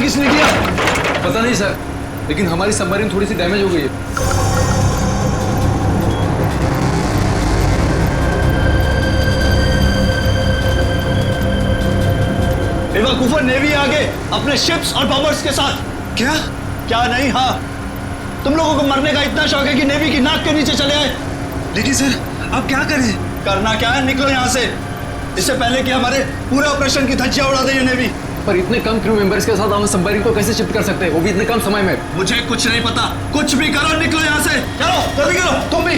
किसने किया? पता नहीं सर, लेकिन हमारी सबमरीन थोड़ी सी डैमेज हो गई है। बेवकूफों, नेवी आगे अपने शिप्स और बॉम्बर्स के साथ। क्या? क्या नहीं? हाँ, तुम लोगों को मरने का इतना शौक है कि नेवी की नाक के नीचे चले आए। लेकिन सर अब क्या करें? करना क्या है, निकलो यहाँ से, इससे पहले कि हमारे पूरे ऑपरेशन की धज्जियां उड़ा दे ये नेवी। पर इतने कम क्रू मेंबर्स के साथ हम सबमरीन को कैसे शिफ्ट कर सकते हैं, वो भी इतने कम समय में? मुझे कुछ नहीं पता, कुछ भी करो, निकलो यहाँ से। चलो जल्दी करो, तुम भी।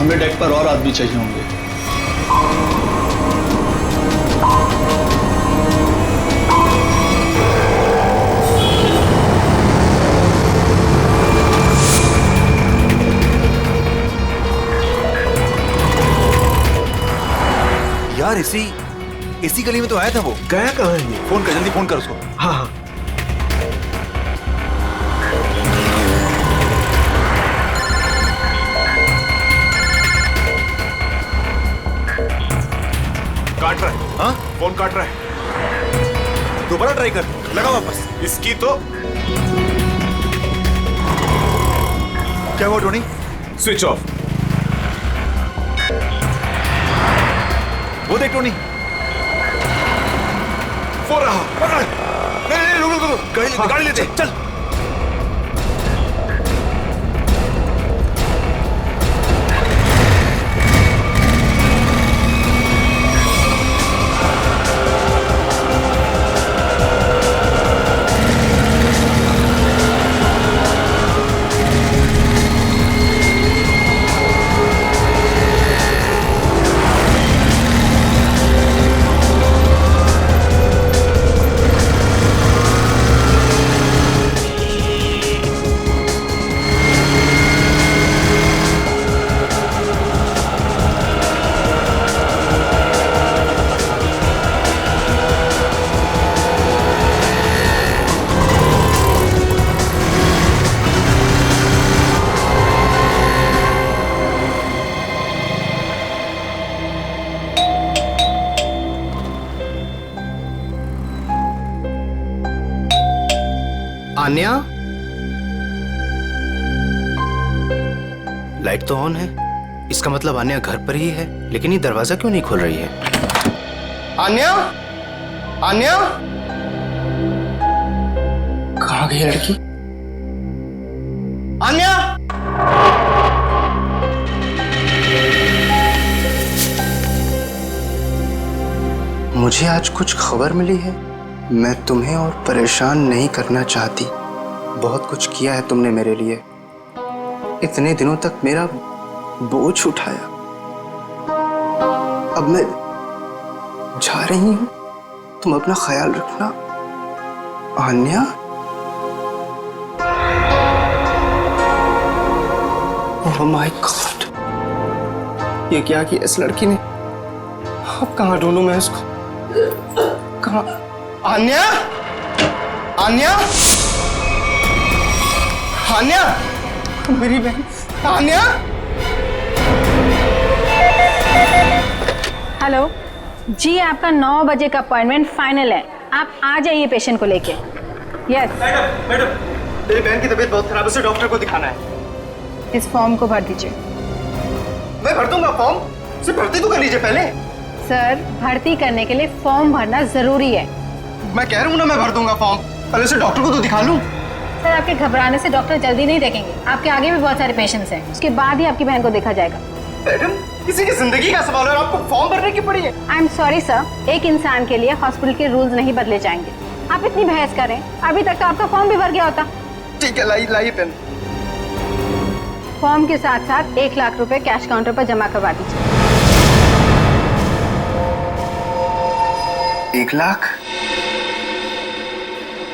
हमें डेक पर और आदमी चाहिए होंगे। यार इसी गली में तो आया था वो। गया कहाँ है ये? फोन कर, जल्दी फोन कर उसको। हाँ हाँ। काट रहा है। हाँ, फोन काट रहा है। दोबारा ट्राई कर, लगा वापस। इसकी तो क्या हुआ टोनी? Switch off. वो देख टोनी, फोन रहा। पकड़। नहीं, रुक, गाड़ी लेते चल। आन्या, लाइट तो ऑन है, इसका मतलब आन्या घर पर ही है, लेकिन ये दरवाजा क्यों नहीं खोल रही है? आन्या, आन्या, कहाँ गई लड़की? आन्या, मुझे आज कुछ खबर मिली है। मैं तुम्हें और परेशान नहीं करना चाहती। बहुत कुछ किया है तुमने मेरे लिए, इतने दिनों तक मेरा बोझ उठाया। अब मैं जा रही हूं, तुम अपना ख्याल रखना। आन्या, ओह माय गॉड, ये क्या किया इस लड़की ने? अब कहाँ ढूंढूं मैं इसको? कहाँ? आन्या, आन्या, आन्या, मेरी बहन आन्या। हेलो जी, आपका 9 बजे का अपॉइंटमेंट फाइनल है, आप आ जाइए पेशेंट को लेके। यस मैडम, मेरी बहन की तबीयत बहुत खराब है, उसे डॉक्टर को दिखाना है। इस फॉर्म को भर दीजिए। मैं भर दूंगा फॉर्म, उसे भर्ती तो कर लीजिए पहले। सर, भर्ती करने के लिए फॉर्म भरना जरूरी है। मैं कह रहा हूँ ना, मैं भर दूंगा फॉर्म, पहले से डॉक्टर को तो दिखा लूं। सर, आपके घबराने से डॉक्टर जल्दी नहीं देखेंगे, आपके आगे भी बहुत सारे पेशेंट्स हैं, उसके बाद ही आपकी बहन को देखा जाएगा। मैडम, किसी की जिंदगी का सवाल है, आपको फॉर्म भरने की पड़ी है। आई एम सॉरी सर, एक इंसान के लिए हॉस्पिटल के रूल्स नहीं बदले जाएंगे। आप इतनी बहस करें, अभी तक तो आपका फॉर्म भी भर गया होता। ठीक है, लाइए पेन। फॉर्म के साथ साथ 1 लाख रुपए कैश काउंटर पर जमा करवा दीजिए। 1 लाख?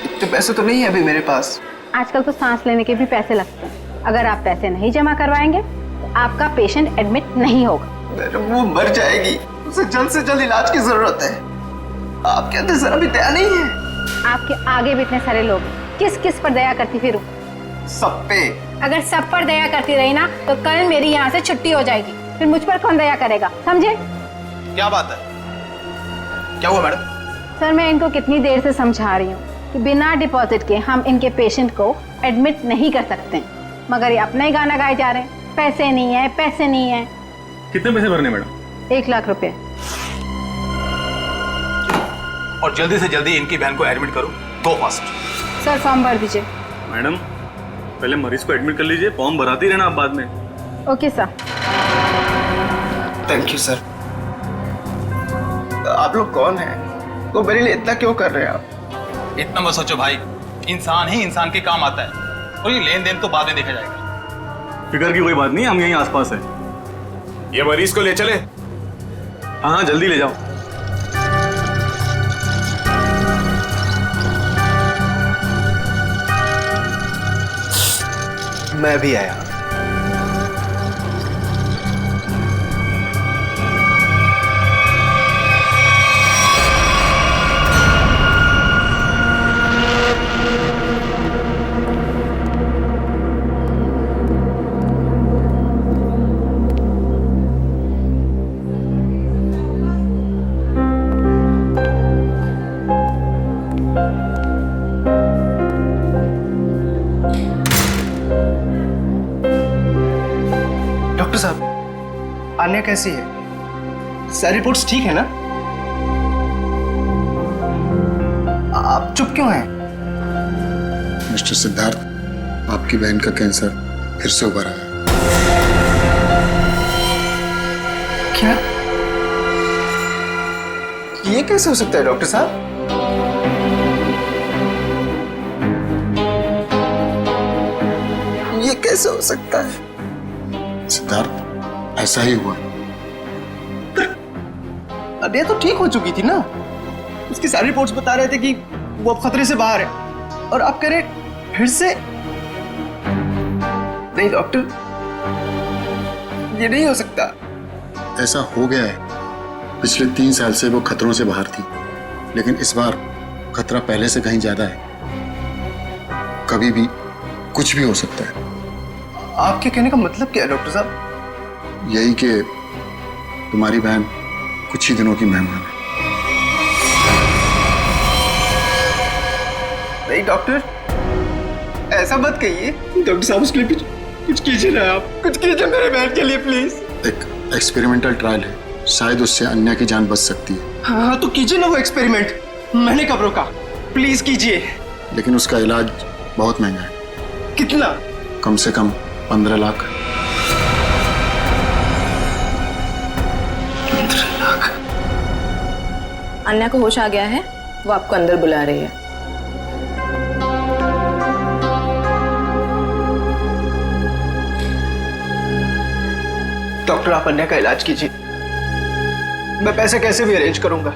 इतने पैसे तो नहीं है अभी मेरे पास। आजकल तो सांस लेने के भी पैसे लगते हैं, अगर आप पैसे नहीं जमा करवाएंगे तो आपका पेशेंट एडमिट नहीं होगा। मैडम, वो मर जाएगी, उसे जल्द से जल्द इलाज की जरूरत है। आपके अंदर जरा भी दया नहीं है। आपके आगे भी इतने सारे लोग हैं, किस किस पर दया करती फिरूं? सब पे। अगर सब पर दया करती रही ना तो कल मेरी यहाँ से छुट्टी हो जाएगी, फिर मुझ पर कौन दया करेगा, समझे? क्या बात है? क्या हुआ मैडम? सर मैं इनको कितनी देर से समझा रही हूँ कि बिना डिपॉजिट के हम इनके पेशेंट को एडमिट नहीं कर सकते, मगर ये अपना ही गाना गाए जा रहे हैं, पैसे नहीं है, पैसे नहीं है। कितने पैसे भरने मैडम? 1 लाख रुपए। और जल्दी से जल्दी इनकी बहन को एडमिट करो, गो फास्ट। सर फॉर्म भर दीजिए। मैडम पहले मरीज को एडमिट कर लीजिए, फॉर्म भराती रहना आप बाद में। Okay sir. Thank you sir. आप लोग कौन हैं? वो मेरे लिए इतना क्यों कर रहे हैं आप? इतना मत सोचो भाई, इंसान ही इंसान के काम आता है, और ये लेन देन तो बाद में देखा जाएगा। फिक्र की कोई बात नहीं, हम यहीं आसपास है। ये मरीज को ले चले। हाँ जल्दी ले जाओ। मैं भी आया। डॉक्टर साहब, आन्या कैसी है? सारी रिपोर्ट्स ठीक है ना? आप चुप क्यों हैं? मिस्टर सिद्धार्थ, आपकी बहन का कैंसर फिर से उभरा है। क्या? ये कैसे हो सकता है डॉक्टर साहब? ये कैसे हो सकता है? सिद्धार्थ, ऐसा ही हुआ। अब ये तो ठीक हो चुकी थी ना? उसकी सारी रिपोर्ट्स बता रहे थे कि वो अब खतरे से बाहर है, और आप कह रहे फिर से? नहीं डॉक्टर, ये नहीं हो सकता। ऐसा हो गया है। पिछले 3 साल से वो खतरों से बाहर थी, लेकिन इस बार खतरा पहले से कहीं ज्यादा है। कभी भी कुछ भी हो सकता है। आपके कहने का मतलब क्या है डॉक्टर साहब? यही कि तुम्हारी बहन कुछ ही दिनों की मेहमान है। नहीं डॉक्टर, ऐसा मत कहिए। डॉक्टर साहब, उसके लिए कुछ कीजिए ना, आप कुछ कीजिए मेरे बहन के लिए प्लीज। एक एक्सपेरिमेंटल ट्रायल है, शायद उससे अन्या की जान बच सकती है। हाँ तो कीजिए ना वो एक्सपेरिमेंट। मैंने कब रोका? प्लीज कीजिए। लेकिन उसका इलाज बहुत महंगा है। कितना? कम से कम 15 लाख। 15 लाख? अन्या को होश आ गया है, वो आपको अंदर बुला रही है। डॉक्टर, आप अन्या का इलाज कीजिए। मैं पैसे कैसे भी अरेंज करूंगा,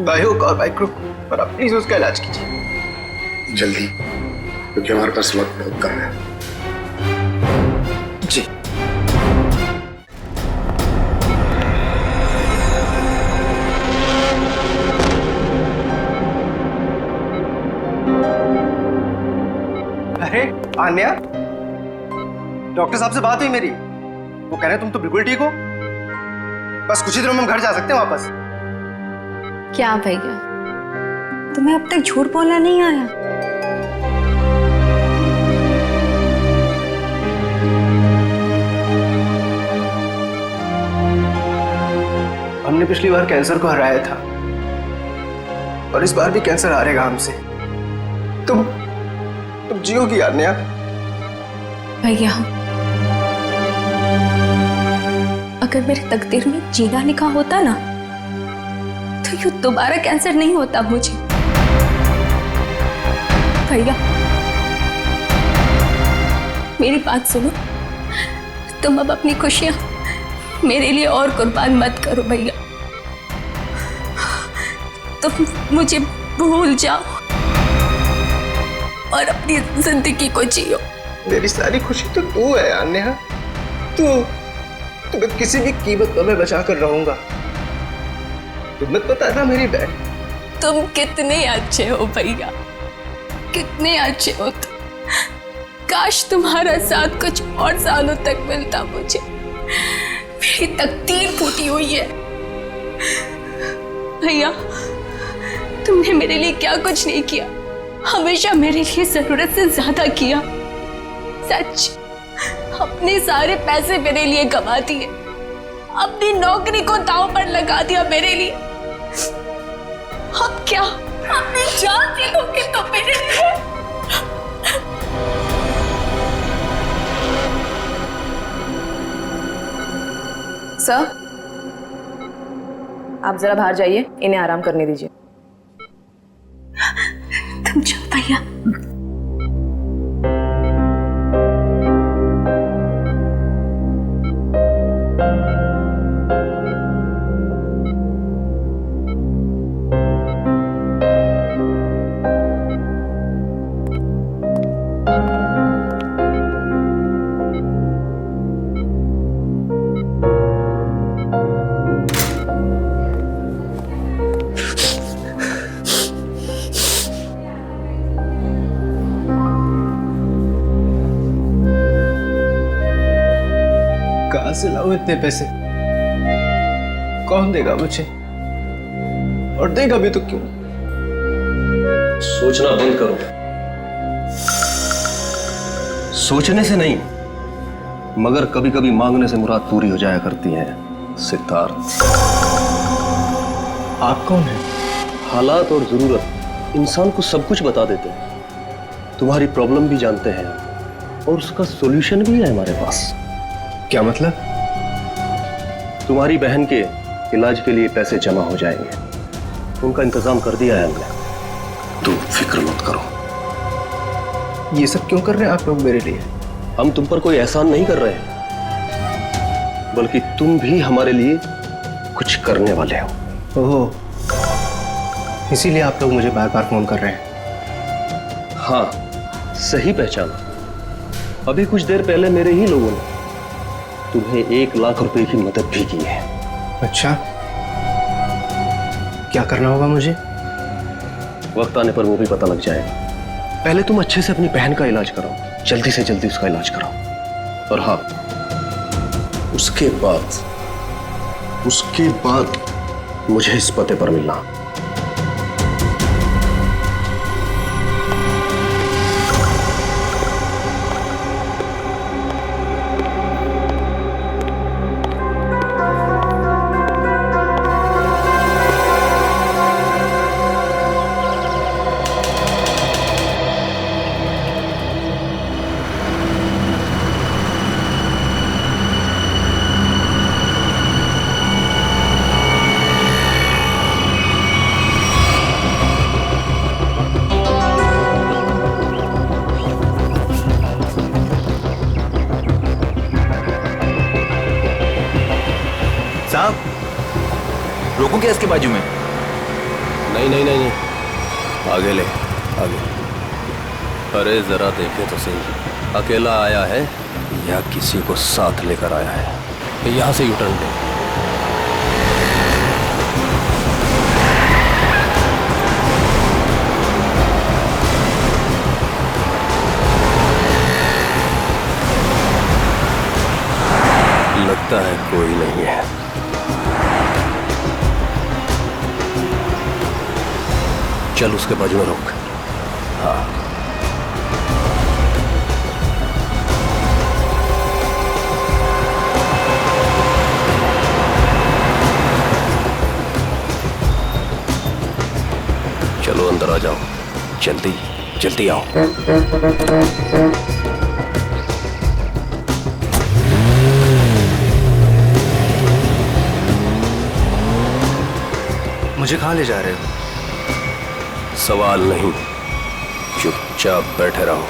बाय हुक और बाय क्रुक, पर आप प्लीज उसका इलाज कीजिए जल्दी, क्योंकि हमारे पास वक्त बहुत कम है। जी। अरे आन्या, डॉक्टर साहब से बात हुई मेरी, वो कह रहे तुम तो बिल्कुल ठीक हो, बस कुछ ही दिनों में हम घर जा सकते हैं वापस। क्या भैया, तुम्हें अब तक झूठ बोलना नहीं आया? हमने पिछली बार कैंसर को हराया था, और इस बार भी कैंसर हारेगा हमसे। तुम जियोगी आन्या। भैया, अगर मेरे तकदीर में जीना लिखा होता ना, तो यूं दोबारा कैंसर नहीं होता मुझे। भैया मेरी बात सुनो, तुम अब अपनी खुशियां मेरे लिए और कुर्बान मत करो भैया। तुम मुझे भूल जाओ और अपनी जिंदगी को जियो। मेरी सारी खुशी तो तू है अन्या। तुम्हें किसी भी कीमत पर मैं बचा कर रहूंगा। तुम मत बताना मेरी बहन। तुम कितने अच्छे हो भैया, कितने अच्छे हो तुम। काश तुम्हारा साथ कुछ और सालों तक मिलता मुझे। मेरी तकदीर फूटी हुई है, भैया, तुमने मेरे लिए क्या कुछ नहीं किया, हमेशा मेरे लिए जरूरत से ज्यादा किया। सच, अपने सारे पैसे मेरे लिए गवा दिए, अपनी नौकरी को दांव पर लगा दिया मेरे लिए। अब क्या अपनी जान दे दोगे तो मेरे लिए? सर, आप जरा बाहर जाइए, इन्हें आराम करने दीजिए। तुम जाओ भैया। कहाँ से लाऊं इतने पैसे? कौन देगा मुझे? और देगा भी तो क्यों? सोचना बंद करो। सोचने से नहीं, मगर कभी कभी मांगने से मुराद पूरी हो जाया करती है सिद्धार्थ। आप कौन हैं? हालात और जरूरत इंसान को सब कुछ बता देते हैं। तुम्हारी प्रॉब्लम भी जानते हैं और उसका सॉल्यूशन भी है हमारे पास। क्या मतलब? तुम्हारी बहन के इलाज के लिए पैसे जमा हो जाएंगे, उनका इंतजाम कर दिया है हमने। तुम फिक्र मत करो। ये सब क्यों कर रहे हैं आप लोग मेरे लिए? हम तुम पर कोई एहसान नहीं कर रहे हैं, बल्कि तुम भी हमारे लिए कुछ करने वाले हो। ओह, इसीलिए आप लोग मुझे बार बार फोन कर रहे हैं। हाँ, सही पहचाना। अभी कुछ देर पहले मेरे ही लोगों ने तुम्हें 1 लाख रुपए की मदद भी की है। अच्छा, क्या करना होगा मुझे? वक्त आने पर वो भी पता लग जाएगा। पहले तुम अच्छे से अपनी बहन का इलाज कराओ, जल्दी से जल्दी उसका इलाज कराओ। और हाँ, उसके बाद मुझे इस पते पर मिलना। रोकूं क्या इसके बाजू में? नहीं, आगे ले, आगे। अरे जरा देखे तो सही, अकेला आया है या किसी को साथ लेकर आया है? यहां से यूटर्न ले। लगता है कोई नहीं है। चल उसके बाजू में रोक। हाँ, चलो अंदर आ जाओ, जल्दी जल्दी आओ। मुझे कहाँ ले जा रहे हो? सवाल नहीं, चुपचाप बैठे रहो।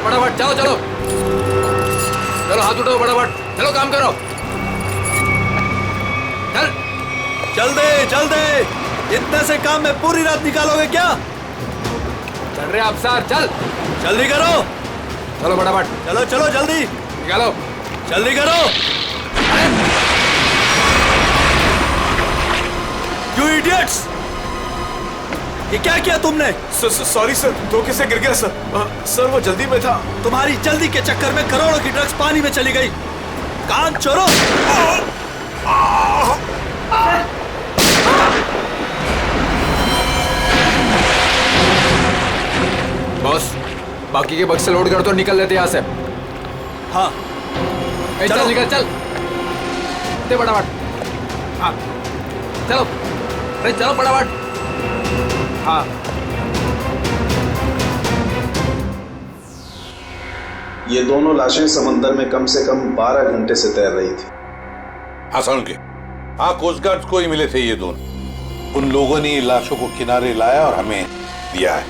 फटाफट चलो चलो चलो, हाथ उठाओ फटाफट, चलो काम करो, चल चल दे, इतने से काम में पूरी रात निकालोगे क्या? चल रहे अफसर, चल जल्दी करो, चलो फटाफट, चलो चलो जल्दी निकालो, जल्दी करो। You idiots! ये क्या किया तुमने? सॉरी सर, धोखे से गिर गया सर। सर वो जल्दी में था। तुम्हारी जल्दी के चक्कर में करोड़ों की ड्रग्स पानी में चली गई। कान चोरों! बॉस, बाकी के बक्से लोड कर दो, निकल लेते यहाँ से। हाँ चल निकल, चल दे फटाफट। हाँ चलो, अरे चलो फटाफट। हाँ ये दोनों लाशें समंदर में कम से कम 12 घंटे से तैर रही थी। आसान के हाँ, कोस्ट गार्ड को ही मिले थे ये दोनों। उन लोगों ने लाशों को किनारे लाया और हमें दिया है।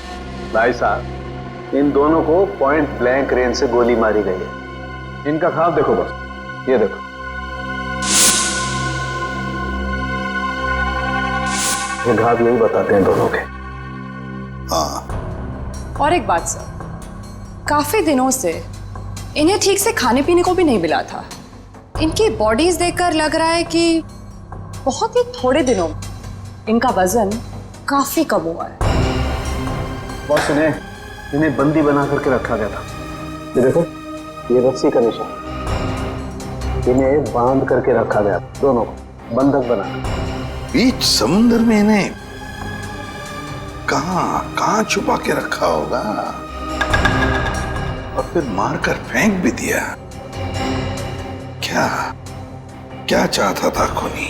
भाई साहब, इन दोनों को पॉइंट ब्लैंक रेंज से गोली मारी गई है। इनका ख्वाब देखो बस, ये देखो, ये घाव यही बताते हैं दोनों के। हाँ, और एक बात सर, काफी दिनों से इन्हें ठीक से खाने पीने को भी नहीं मिला था। इनकी बॉडीज देखकर लग रहा है कि बहुत ही थोड़े दिनों में इनका वजन काफी कम हुआ है। बॉस, इन्हें बंदी बना करके रखा गया था। ये देखो, ये रस्सी का निशान, इन्हें बांध करके रखा गया, दोनों को बंधक बना। बीच समुद्र में इन्हें कहां छुपा के रखा होगा और फिर मारकर फेंक भी दिया। क्या चाहता था खूनी?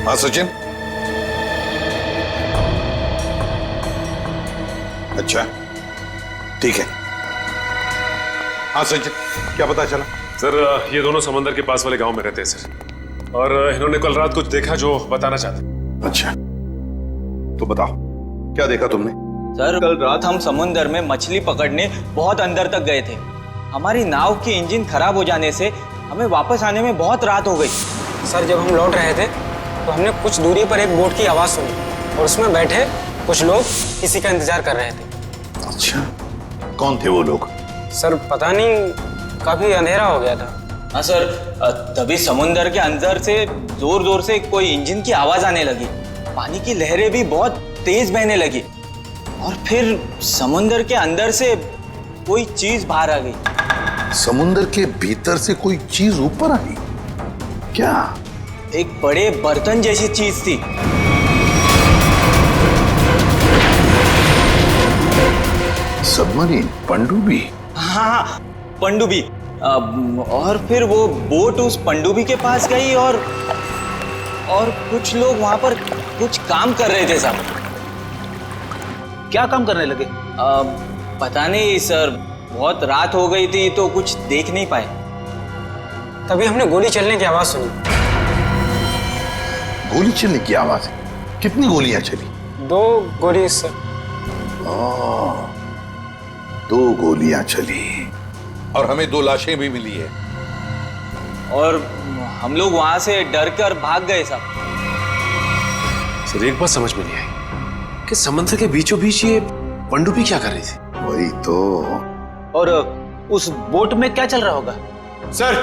हाँ सचिन, अच्छा ठीक है। हाँ सचिन, क्या पता चला? सर ये दोनों समंदर के पास वाले गांव में रहते हैं सर, और इन्होंने कल रात कुछ देखा जो बताना चाहते। अच्छा तो बताओ, क्या देखा तुमने? सर कल रात हम समुंदर में मछली पकड़ने बहुत अंदर तक गए थे। हमारी नाव की इंजन खराब हो जाने से हमें वापस आने में बहुत रात हो गई। सर जब हम लौट रहे थे तो हमने कुछ दूरी पर एक बोट की आवाज सुनी और उसमें बैठे कुछ लोग किसी का इंतजार कर रहे थे। अच्छा, कौन थे वो लोग? सर पता नहीं, काफी अंधेरा हो गया था। हाँ सर, तभी समुंदर के अंदर से जोर जोर से कोई इंजन की आवाज आने लगी। पानी की लहरें भी बहुत तेज बहने लगी और फिर समुंदर के अंदर से कोई चीज बाहर आ गई। समुंदर के भीतर से कोई चीज ऊपर आई? क्या? एक बड़े बर्तन जैसी चीज थी। सबमरीन, पनडुब्बी? हाँ, पनडुब्बी। और फिर वो बोट उस पनडुब्बी के पास गई और कुछ लोग वहां पर कुछ काम कर रहे थे साहब। क्या काम करने लगे? पता नहीं सर, बहुत रात हो गई थी तो कुछ देख नहीं पाए। तभी हमने गोली चलने की आवाज सुनी। गोली चलने की आवाज? कितनी गोलियां चली? 2 गोली सर। 2 गोलियां चली और हमें 2 लाशें भी मिली है। और हम लोग वहां से डर कर भाग गए साहब। सर एक बात समझ में नहीं आई कि समुद्र के बीचों बीच ये पनडुब्बी क्या कर रही थी? वही तो। और उस बोट में क्या चल रहा होगा? सर।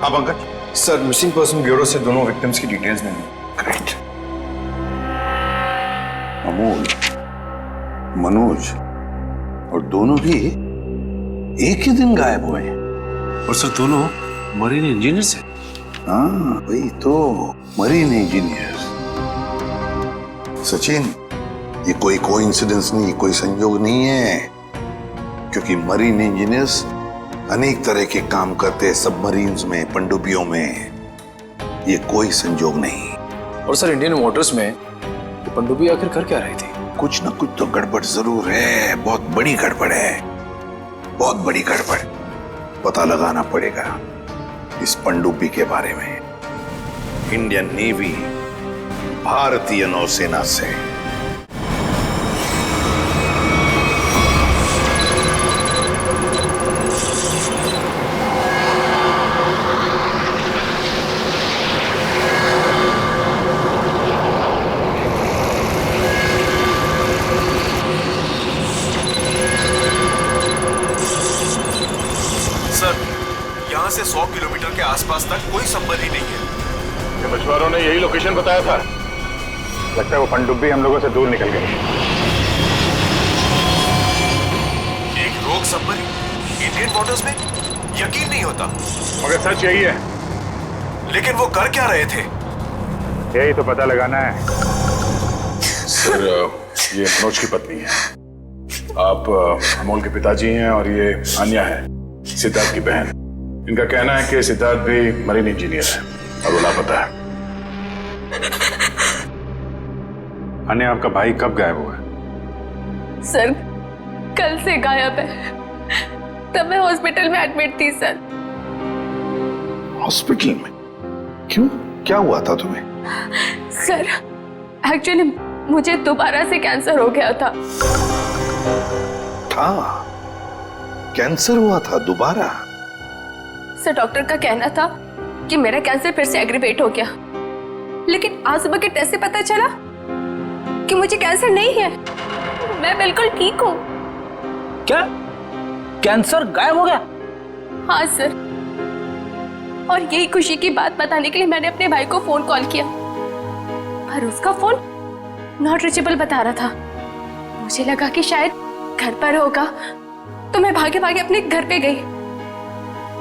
हाँ Pankaj. Sir missing person bureau से दोनों विक्टिम्स की डिटेल्स मिली। ग्रेट। अमोल, मनोज और दोनों भी एक ही दिन गायब हुए हैं। और सर दोनों मरीन इंजीनियर्स हैं। हाँ वही तो, मरीन इंजीनियर्स। सचिन, ये कोई कोइंसिडेंस नहीं, कोई संयोग नहीं है, क्योंकि मरीन इंजीनियर्स अनेक तरह के काम करते हैं सबमरीन्स में, पनडुब्बियों में। ये कोई संयोग नहीं। और सर इंडियन वाटर्स में ये पनडुब्बी आखिर कर क्या रही थी? कुछ ना कुछ तो गड़बड़ जरूर है, बहुत बड़ी गड़बड़ है, बहुत बड़ी गड़बड़। पता लगाना पड़ेगा इस पनडुब्बी के बारे में। इंडियन नेवी, भारतीय नौसेना से। आसपास तक कोई संबंध ही नहीं है। ये मछुआरों ने यही लोकेशन बताया था। लगता है वो पनडुब्बी हम लोगों से दूर निकल गई। एक रोग सबमरीन इंडियन वाटर्स में, यकीन नहीं होता। मगर सच यही है। लेकिन वो कर क्या रहे थे? यही तो पता लगाना है। सर, ये मनोज की पत्नी है। आप अमोल के पिताजी हैं और ये अन्या है, सिद्धार्थ की बहन। इनका कहना है कि सिद्धार्थ भी मरीन इंजीनियर है और वो लापता है। अन्या, आपका भाई कब गायब हुआ है? सर, कल से गायब है। तब मैं हॉस्पिटल में एडमिट थी सर। हॉस्पिटल में? क्यों? क्या हुआ था तुम्हें? सर, एक्चुअली मुझे दोबारा से कैंसर हो गया था। कैंसर हुआ था दोबारा? सर, डॉक्टर का कहना था कि मेरा कैंसर फिर से एग्रीवेट हो गया, लेकिन आज सुबह के टेस्ट से पता चला कि मुझे कैंसर नहीं है। मैं बिल्कुल ठीक हूँ। क्या? कैंसर गायब हो गया? हाँ सर, और यही खुशी की बात बताने के लिए मैंने अपने भाई को फोन कॉल किया, पर उसका फोन नॉट रीचेबल बता रहा था। मुझे लगा कि शायद घर पर होगा, तो मैं भागे भागे अपने घर पे गई।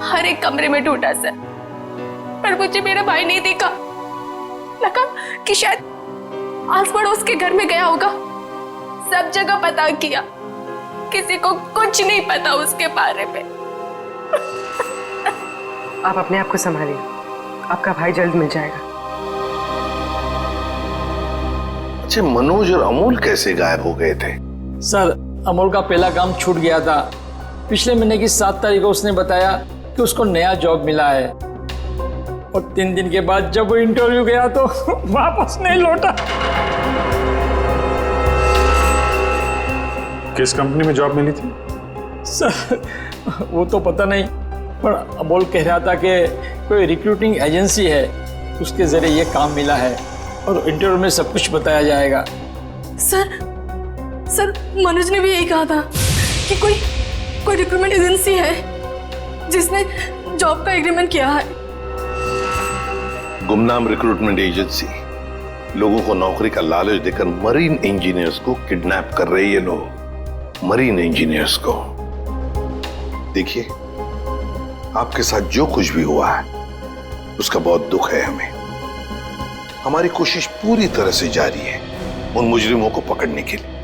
हर एक कमरे में ढूंढा सर, पर मुझे मेरा भाई नहीं दिखा। लगा कि शायद आस पड़ोस के घर में गया होगा। सब जगह पता किया, किसी को कुछ नहीं पता उसके बारे में। आप अपने आप को संभालिए, आपका भाई जल्द मिल जाएगा। अच्छा, मनोज और अमोल कैसे गायब हो गए थे? सर, अमोल का पहला काम छूट गया था। पिछले महीने की 7 तारीख को उसने बताया कि उसको नया जॉब मिला है, और 3 दिन के बाद जब वो इंटरव्यू गया तो वापस नहीं लौटा। किस कंपनी में जॉब मिली थी? सर, वो तो पता नहीं, पर अमोल कह रहा था कि कोई रिक्रूटिंग एजेंसी है, उसके जरिए ये काम मिला है और इंटरव्यू में सब कुछ बताया जाएगा। सर, मनोज ने भी यही कहा था कि कोई रिक्रूटमेंट एजेंसी है जिसने जॉब का एग्रीमेंट किया है। गुमनाम रिक्रूटमेंट एजेंसी लोगों को नौकरी का लालच देकर मरीन इंजीनियर्स को किडनैप कर रहे हैं। ये लोग मरीन इंजीनियर्स को। देखिए, आपके साथ जो कुछ भी हुआ है उसका बहुत दुख है हमें। हमारी कोशिश पूरी तरह से जारी है उन मुजरिमों को पकड़ने के लिए।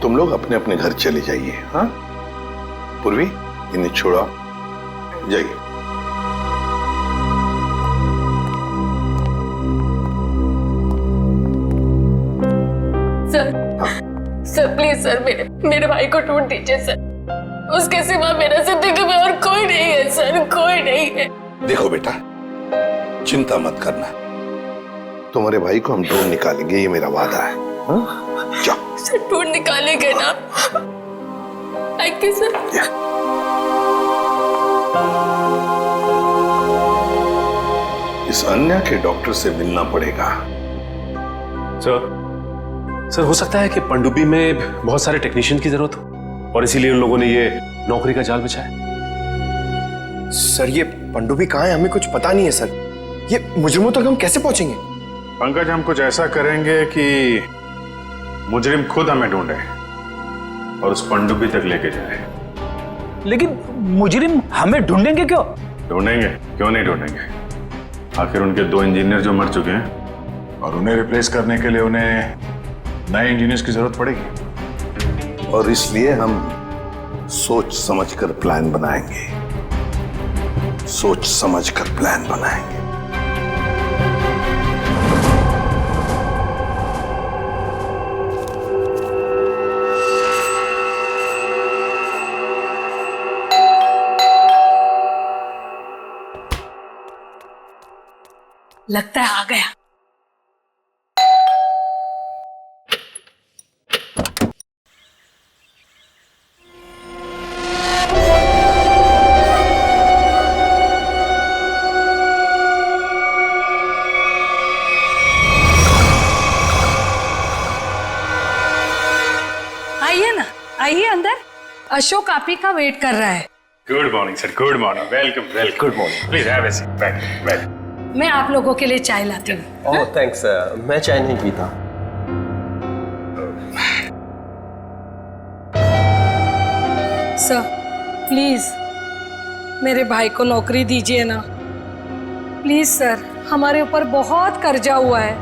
तुम लोग अपने अपने घर चले जाइए। हाँ पूर्वी, इन्हें छोड़ो, जाइए। सर प्लीज सर, मेरे भाई को ढूंढ दीजिए सर। उसके सिवा मेरा जिंदगी में और कोई नहीं है सर, कोई नहीं है। देखो बेटा, चिंता मत करना, तुम्हारे भाई को हम ढूंढ निकालेंगे, ये मेरा वादा है। जाओ सर, ढूंढ निकालेंगे ना? Thank you sir. इस अन्या के डॉक्टर से मिलना पड़ेगा। सर, हो सकता है कि पनडुब्बी में बहुत सारे टेक्नीशियन की जरूरत हो और इसीलिए उन लोगों ने ये नौकरी का जाल बिछाया। सर, ये पनडुब्बी कहाँ है? हमें कुछ पता नहीं है सर। ये मुजरिमों तक हम कैसे पहुंचेंगे? पंकज, हम कुछ ऐसा करेंगे कि मुजरिम खुद हमें ढूंढे और उस पनडुब्बी तक लेके जाए। लेकिन मुजरिम हमें ढूंढेंगे क्यों? ढूंढेंगे, क्यों नहीं ढूंढेंगे? आखिर उनके 2 इंजीनियर जो मर चुके हैं और उन्हें रिप्लेस करने के लिए उन्हें नए इंजीनियर्स की जरूरत पड़ेगी। और इसलिए हम सोच समझकर प्लान बनाएंगे, सोच समझकर प्लान बनाएंगे। लगता है आ गया। आइए ना, आइए अंदर। अशोक आप ही का वेट कर रहा है। Good morning sir, good morning, welcome welcome. Good morning, please have a seat, बैठ। मैं आप लोगों के लिए चाय लाती हूँ। ओह थैंक्स, मैं चाय नहीं पीता। सर प्लीज मेरे भाई को नौकरी दीजिए ना, प्लीज सर। हमारे ऊपर बहुत कर्जा हुआ है,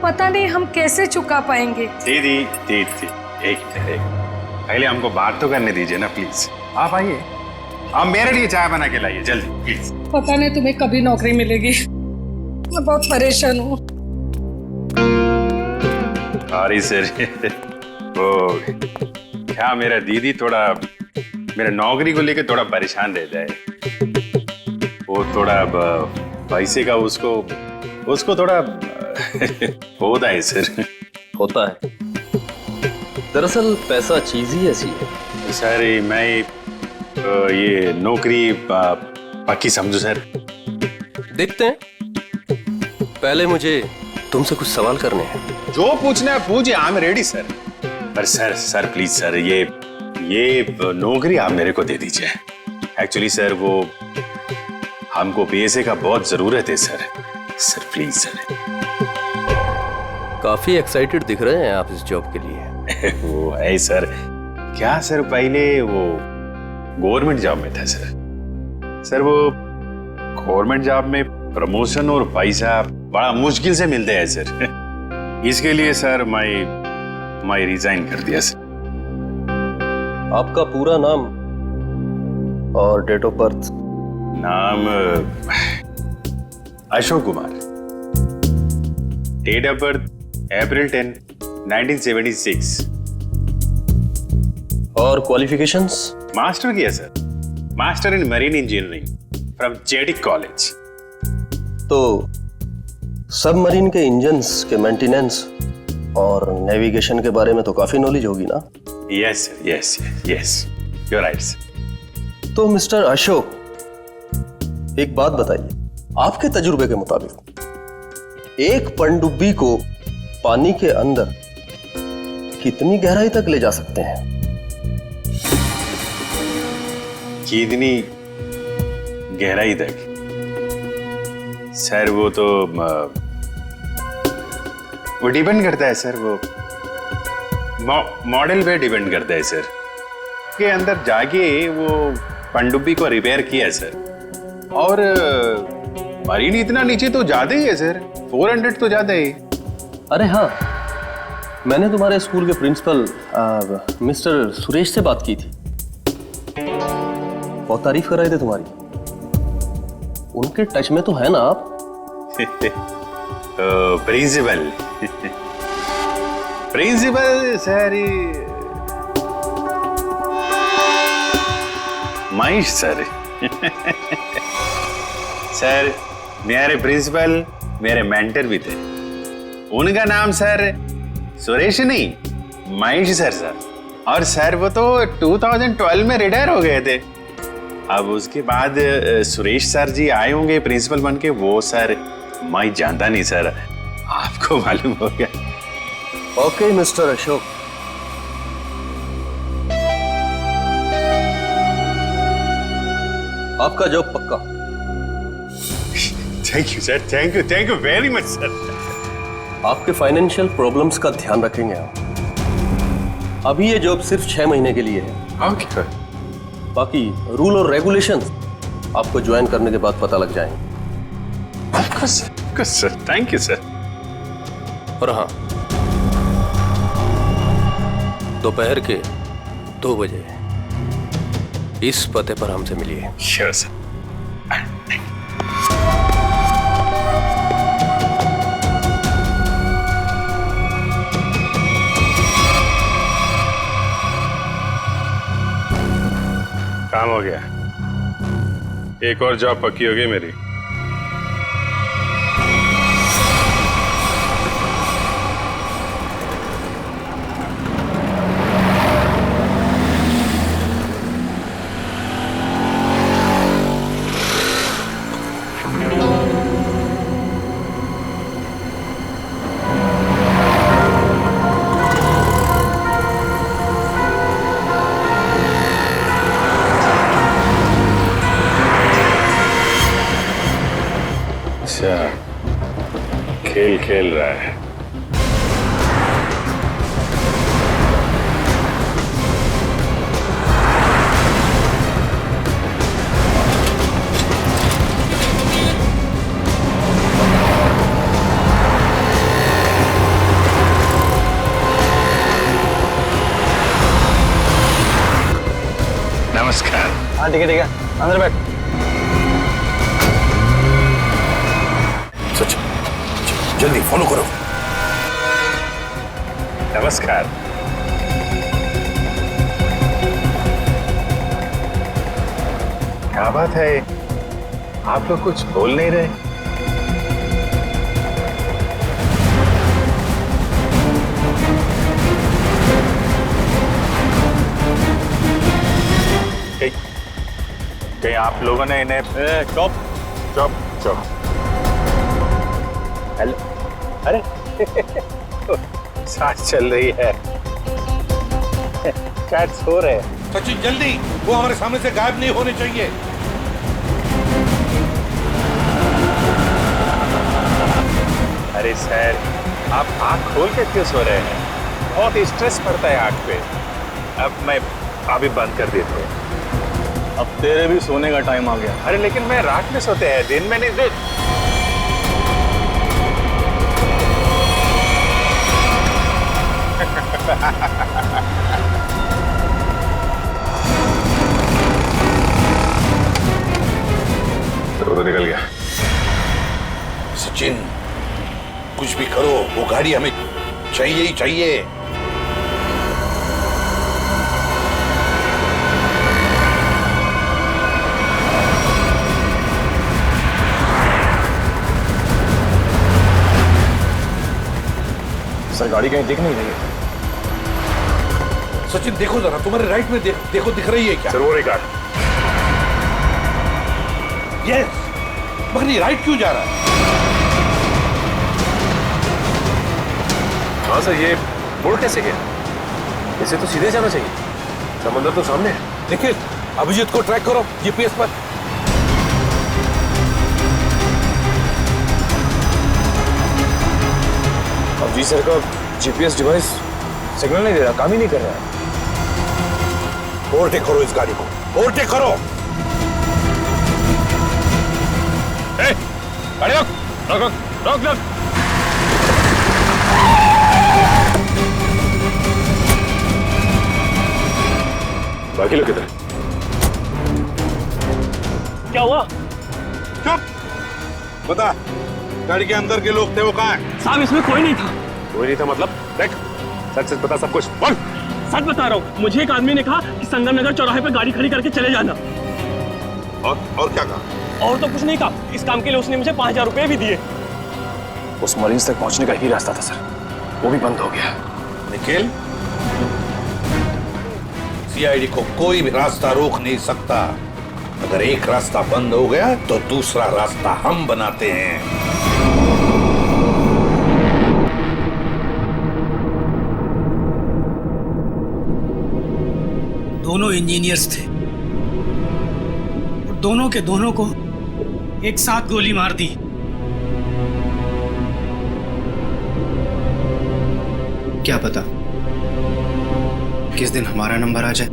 पता नहीं हम कैसे चुका पाएंगे। दीदी एक मिनट, पहले हमको बात तो करने दीजिए ना प्लीज। आप आइए, आप मेरे लिए चाय बना के लाइए जल्दी प्लीज। पता नहीं तुम्हें कभी नौकरी मिलेगी, मैं बहुत परेशान हूँ। सॉरी सर, वो क्या मेरा दीदी थोड़ा मेरा नौकरी को लेकर थोड़ा परेशान रहता है। वो थोड़ा पैसे का उसको थोड़ा होता है सर। होता है, दरअसल पैसा चीज ही ऐसी है। सर मैं ये नौकरी पक्की समझू सर। देखते हैं, पहले मुझे तुमसे कुछ सवाल करने हैं। जो पूछना है पूछिए, आई एम रेडी सर। पर सर प्लीज सर, ये नौकरी आप मेरे को दे दीजिए। एक्चुअली सर वो हमको पैसे का बहुत जरूरत है सर प्लीज सर। काफी एक्साइटेड दिख रहे हैं आप इस जॉब के लिए। वो है सर, क्या सर पहले वो गवर्नमेंट जॉब में था सर वो गवर्नमेंट जॉब में प्रमोशन और पैसा बड़ा मुश्किल से मिलते हैं सर। इसके लिए सर मैं रिजाइन कर दिया सर। आपका पूरा नाम और डेट ऑफ बर्थ? नाम Ashok Kumar, date of birth April 10, 1976। और क्वालिफिकेशंस? मास्टर किया sir, master in marine engineering from जेडिक कॉलेज। तो सबमरीन के इंजन्स के मेंटेनेंस और नेविगेशन के बारे में तो काफी नॉलेज होगी ना? Yes sir, yes you are right sir. तो मिस्टर अशोक, एक बात बताइए, आपके तजुर्बे के मुताबिक एक पनडुब्बी को पानी के अंदर कितनी गहराई तक ले जा सकते हैं? कितनी गहराई तक? सर वो तो वो डिपेंड करता है सर, वो मॉडल पे डिपेंड करता है सर। के अंदर जाके वो पनडुब्बी को रिपेयर किया सर, और मरीन इतना नीचे तो ज्यादा ही है सर, 400 तो ज्यादा ही। अरे हाँ, मैंने तुम्हारे स्कूल के प्रिंसिपल मिस्टर सुरेश से बात की थी, बहुत तारीफ कर रहे थे तुम्हारी। उनके टच में तो है ना आप? Principal sir Mahesh sir. Sir मेरे प्रिंसिपल मेरे मेंटर भी थे, उनका नाम सर सुरेश नहीं महेश सर। और सर वो तो 2012 में रिटायर हो गए थे। अब उसके बाद सुरेश सर जी आए होंगे प्रिंसिपल बन के, वो सर मैं जानता नहीं सर, आपको मालूम हो गया। ओके मिस्टर अशोक, आपका जॉब पक्का। Thank you sir, thank you very much sir. आपके फाइनेंशियल प्रॉब्लम्स का ध्यान रखेंगे आप। अभी ये जॉब सिर्फ 6 महीने के लिए है। ओके। बाकी रूल और रेगुलेशंस आपको ज्वाइन करने के बाद पता लग जाएंगे। Sir thank you sir. और हाँ, दोपहर के 2 बजे इस पते पर हमसे मिलिए। Sure sir. काम हो गया, एक और जॉब पक्की हो गई मेरी। अच्छा, खेल खेल रहा है। नमस्कार। हाँ ठीक है अंदर बैठ। सच, जल्दी फॉलो करो। नमस्कार। क्या बात है, आप लोग कुछ बोल नहीं रहे? कहीं आप लोगों ने इन्हें चुप चुप चुप। हेलो, अरे सांस चल रही है, शायद सो रहे हैं। सचिन जल्दी, वो हमारे सामने से गायब नहीं होने चाहिए। अरे सर, आप आंख खोल के क्यों सो रहे हैं? बहुत स्ट्रेस पड़ता है आंख पे। अब मैं अभी बंद कर देता हूँ। अब तेरे भी सोने का टाइम आ गया। अरे लेकिन मैं रात में सोते हैं, दिन में नहीं। दिन तो निकल गया। सचिन, कुछ भी करो, वो गाड़ी हमें चाहिए ही चाहिए। सर गाड़ी कहीं दिख नहीं रही है। सचिन देखो जरा, तुम्हारे राइट में देखो दिख रही है क्या? सर वो रही कार। यस, मगर ये राइट क्यों जा रहा है? हाँ सर, ये मुड़ कैसे गया? इसे तो सीधे जाना चाहिए, समंदर तो सामने है। देखिए, अभिजीत को ट्रैक करो जीपीएस पर। अब जी सर का जीपीएस डिवाइस सिग्नल नहीं दे रहा, काम ही नहीं कर रहा है। ओवरटेक करो इस गाड़ी को, ओवरटेक करो। गाड़ी रोक रोक रोक रोक रोक। बाकी लोग किधर? क्या हुआ? चुप, बता, गाड़ी के अंदर के लोग थे वो कहाँ हैं? साहब इसमें कोई नहीं था। कोई नहीं था मतलब? देख, सच सच बता सब कुछ, बोल। सच बता रहा हूँ, मुझे एक आदमी ने कहा कि संगम नगर चौराहे पे गाड़ी खड़ी करके चले जाना। और क्या कहा? और तो कुछ नहीं कहा, इस काम के लिए उसने मुझे 5000 रुपए भी दिए। उस मरीज तक पहुंचने का ही रास्ता था सर, वो भी बंद हो गया। निखिल, सीआईडी को कोई भी रास्ता रोक नहीं सकता। अगर एक रास्ता बंद हो गया तो दूसरा रास्ता हम बनाते हैं। दोनों इंजीनियर्स थे और दोनों के दोनों को एक साथ गोली मार दी। क्या पता किस दिन हमारा नंबर आ जाए।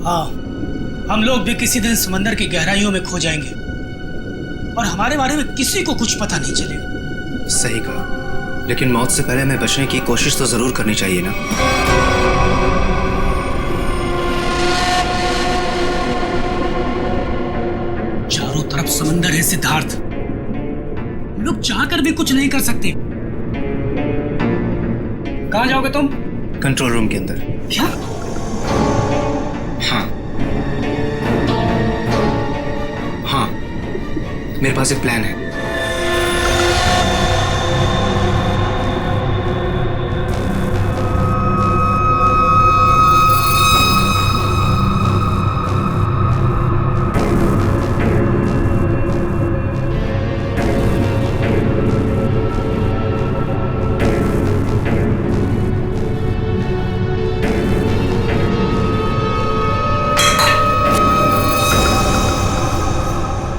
हाँ, हम लोग भी किसी दिन समंदर की गहराइयों में खो जाएंगे और हमारे बारे में किसी को कुछ पता नहीं चलेगा। सही कहा, लेकिन मौत से पहले हमें बचने की कोशिश तो जरूर करनी चाहिए ना। चारों तरफ समंदर है सिद्धार्थ, हम लोग चाहकर भी कुछ नहीं कर सकते। कहाँ जाओगे तुम? कंट्रोल रूम के अंदर। क्या? हाँ, मेरे पास एक प्लान है।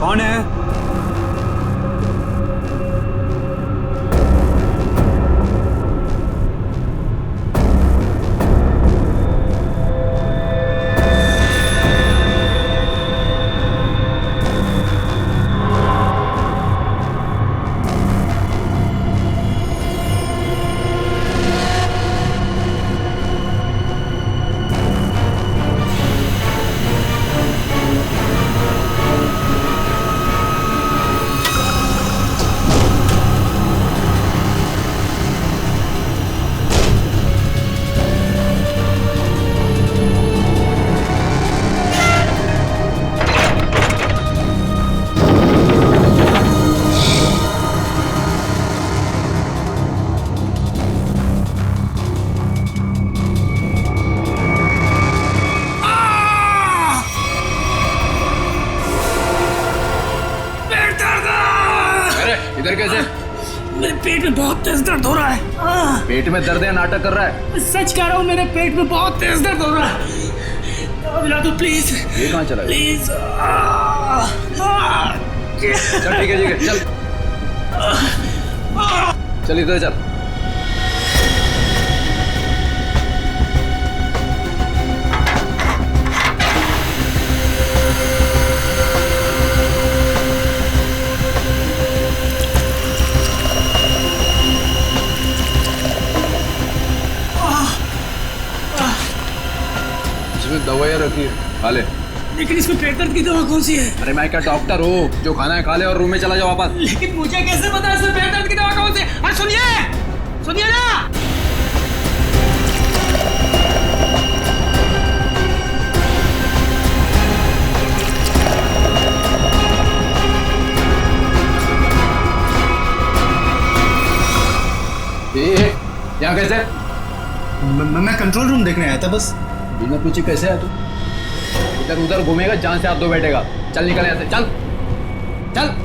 कौन है? इधर कैसे? मेरे पेट में बहुत तेज दर्द हो रहा है। पेट में दर्द है, नाटक कर रहा है? सच कह रहा हूँ, मेरे पेट में बहुत तेज दर्द हो रहा है। दवा दिला दो प्लीज। ये कहाँ चला गया? प्लीज। चल ठीक है चल चल इधर चल। इसमें दवाइयाँ रखी है, खा ले। लेकिन इसमें पेट दर्द की दवा कौन सी है? अरे मैं क्या डॉक्टर हूँ? जो खाना है खा ले और रूम में चला जाओ वापस। लेकिन मुझे कैसे पता इसमें पेट दर्द की दवा कौन सी है? अरे सुनिए ना। यहाँ कैसे? मैं कंट्रोल रूम देखने आया था बस। बिना पूछे कैसे आया तू? इधर उधर घूमेगा, जान से हाथ धो बैठेगा। चल निकल यहाँ से, चल चल।